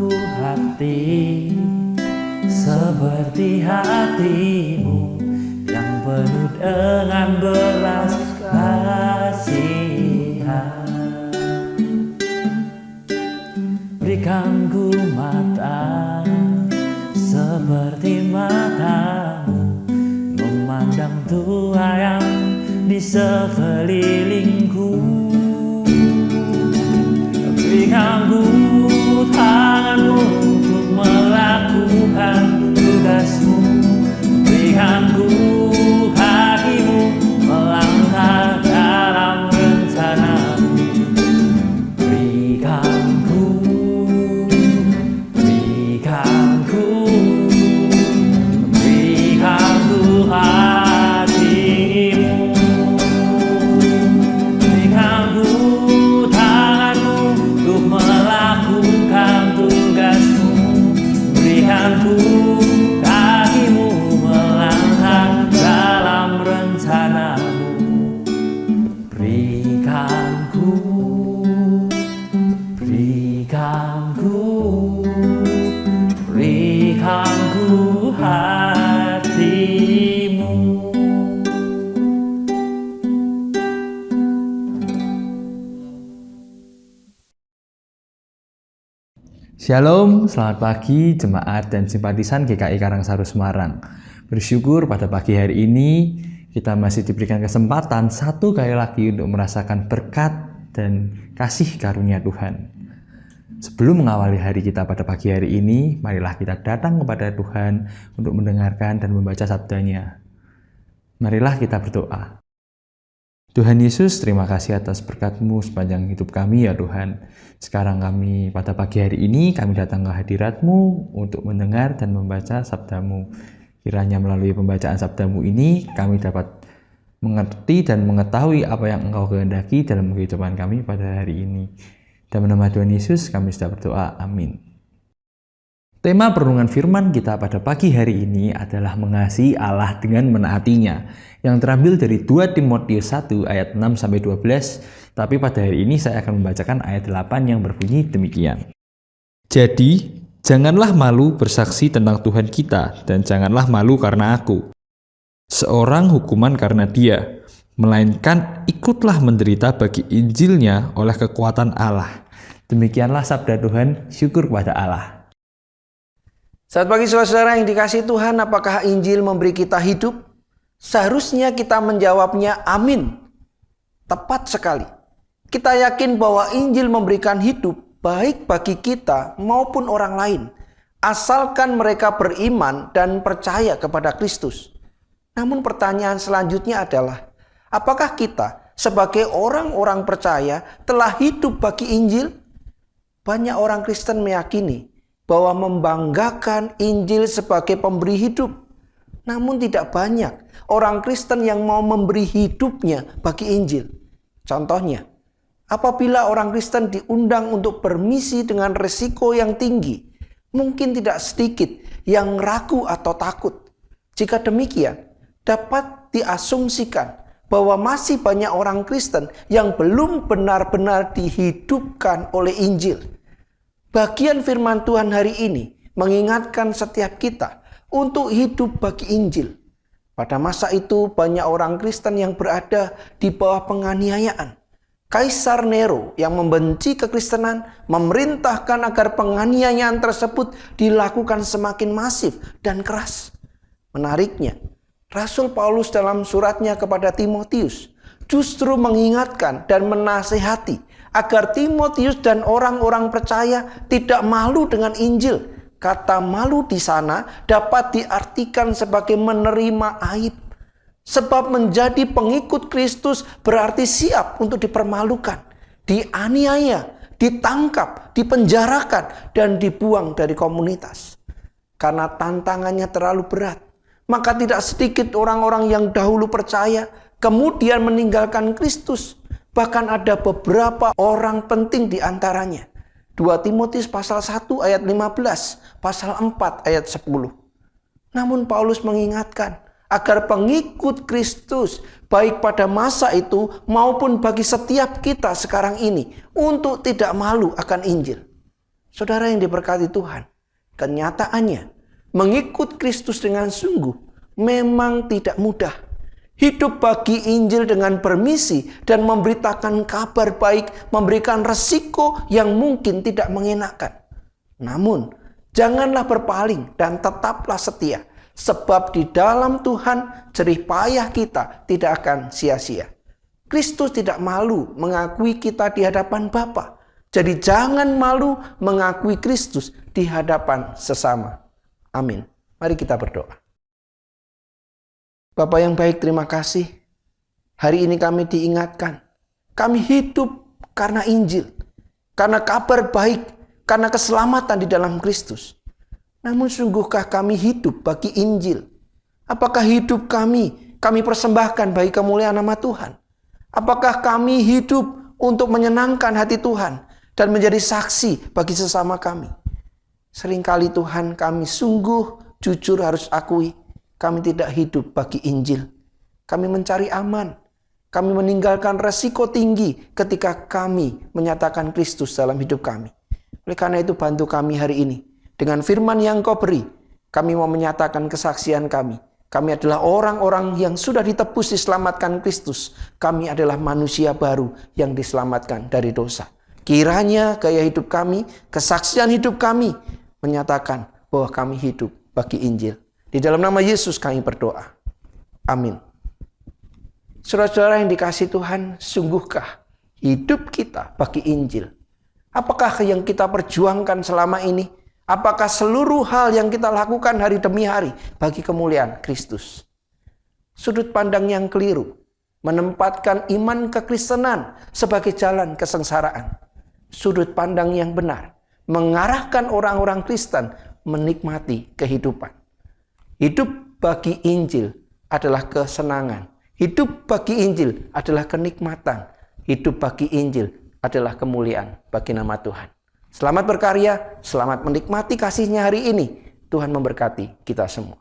Berikanku hati seperti hatimu yang penuh dengan belas kasihan. Berikanku mata seperti matamu memandang Tuhan yang di sekelilingku. Berikanku tanganmu untuk melakukan tugasmu. Berikanku kakimu melangkah dalam rencanamu. Berikanku hatimu. Berikanku tanganmu untuk melakukan tugasmu. Berikanku kakimu melangkah dalam rencanamu. Berikanku hatimu. Shalom, selamat pagi jemaat dan simpatisan GKI Karangsaru Semarang. Bersyukur pada pagi hari ini kita masih diberikan kesempatan satu kali lagi untuk merasakan berkat dan kasih karunia Tuhan. Sebelum mengawali hari kita pada pagi hari ini, marilah kita datang kepada Tuhan untuk mendengarkan dan membaca sabdanya. Marilah kita berdoa. Tuhan Yesus, terima kasih atas berkat-Mu sepanjang hidup kami ya Tuhan. Sekarang kami pada pagi hari ini, kami datang ke hadirat-Mu untuk mendengar dan membaca sabda-Mu. Kiranya melalui pembacaan sabda-Mu ini, kami dapat mengerti dan mengetahui apa yang Engkau kehendaki dalam kehidupan kami pada hari ini. Dalam nama Tuhan Yesus kami sudah berdoa, amin. Tema perenungan firman kita pada pagi hari ini adalah mengasihi Allah dengan menaatinya, yang terambil dari 2 Timotius 1 ayat 6-12, tapi pada hari ini saya akan membacakan ayat 8 yang berbunyi demikian. Jadi, janganlah malu bersaksi tentang Tuhan kita, dan janganlah malu karena aku, seorang hukuman karena Dia, melainkan ikutlah menderita bagi Injilnya oleh kekuatan Allah. Demikianlah sabda Tuhan, syukur kepada Allah. Selamat pagi saudara yang dikasihi Tuhan, apakah Injil memberi kita hidup? Seharusnya kita menjawabnya amin. Tepat sekali. Kita yakin bahwa Injil memberikan hidup baik bagi kita maupun orang lain, asalkan mereka beriman dan percaya kepada Kristus. Namun pertanyaan selanjutnya adalah, apakah kita sebagai orang-orang percaya telah hidup bagi Injil? Banyak orang Kristen meyakini bahwa membanggakan Injil sebagai pemberi hidup. Namun tidak banyak orang Kristen yang mau memberi hidupnya bagi Injil. Contohnya, apabila orang Kristen diundang untuk bermisi dengan resiko yang tinggi, mungkin tidak sedikit yang ragu atau takut. Jika demikian, dapat diasumsikan bahwa masih banyak orang Kristen yang belum benar-benar dihidupkan oleh Injil. Bagian firman Tuhan hari ini mengingatkan setiap kita untuk hidup bagi Injil. Pada masa itu banyak orang Kristen yang berada di bawah penganiayaan. Kaisar Nero yang membenci kekristenan memerintahkan agar penganiayaan tersebut dilakukan semakin masif dan keras. Menariknya, Rasul Paulus dalam suratnya kepada Timotius justru mengingatkan dan menasihati agar Timotius dan orang-orang percaya tidak malu dengan Injil. Kata malu di sana dapat diartikan sebagai menerima aib. Sebab menjadi pengikut Kristus berarti siap untuk dipermalukan, dianiaya, ditangkap, dipenjarakan, dan dibuang dari komunitas. Karena tantangannya terlalu berat, maka tidak sedikit orang-orang yang dahulu percaya kemudian meninggalkan Kristus. Bahkan ada beberapa orang penting di antaranya. 2 Timotius pasal 1 ayat 15, pasal 4 ayat 10. Namun Paulus mengingatkan agar pengikut Kristus baik pada masa itu maupun bagi setiap kita sekarang ini untuk tidak malu akan Injil. Saudara yang diberkati Tuhan, kenyataannya mengikut Kristus dengan sungguh memang tidak mudah. Hidup bagi Injil dengan permisi dan memberitakan kabar baik memberikan resiko yang mungkin tidak mengenakan. Namun, janganlah berpaling dan tetaplah setia. Sebab di dalam Tuhan jerih payah kita tidak akan sia-sia. Kristus tidak malu mengakui kita di hadapan Bapa. Jadi jangan malu mengakui Kristus di hadapan sesama. Amin. Mari kita berdoa. Bapa yang baik, terima kasih. Hari ini kami diingatkan. Kami hidup karena Injil. Karena kabar baik. Karena keselamatan di dalam Kristus. Namun sungguhkah kami hidup bagi Injil? Apakah hidup kami persembahkan bagi kemuliaan nama Tuhan? Apakah kami hidup untuk menyenangkan hati Tuhan dan menjadi saksi bagi sesama kami? Seringkali Tuhan, kami sungguh jujur harus akui, kami tidak hidup bagi Injil. Kami mencari aman. Kami meninggalkan resiko tinggi ketika kami menyatakan Kristus dalam hidup kami. Oleh karena itu bantu kami hari ini. Dengan firman yang Kau beri, kami mau menyatakan kesaksian kami. Kami adalah orang-orang yang sudah ditebus diselamatkan Kristus. Kami adalah manusia baru yang diselamatkan dari dosa. Kiranya gaya hidup kami, kesaksian hidup kami menyatakan bahwa kami hidup bagi Injil. Di dalam nama Yesus kami berdoa. Amin. Saudara-saudara yang dikasihi Tuhan, sungguhkah hidup kita bagi Injil? Apakah yang kita perjuangkan selama ini? Apakah seluruh hal yang kita lakukan hari demi hari bagi kemuliaan Kristus? Sudut pandang yang keliru menempatkan iman kekristenan sebagai jalan kesengsaraan. Sudut pandang yang benar mengarahkan orang-orang Kristen menikmati kehidupan. Hidup bagi Injil adalah kesenangan. Hidup bagi Injil adalah kenikmatan. Hidup bagi Injil adalah kemuliaan bagi nama Tuhan. Selamat berkarya, selamat menikmati kasih-Nya hari ini. Tuhan memberkati kita semua.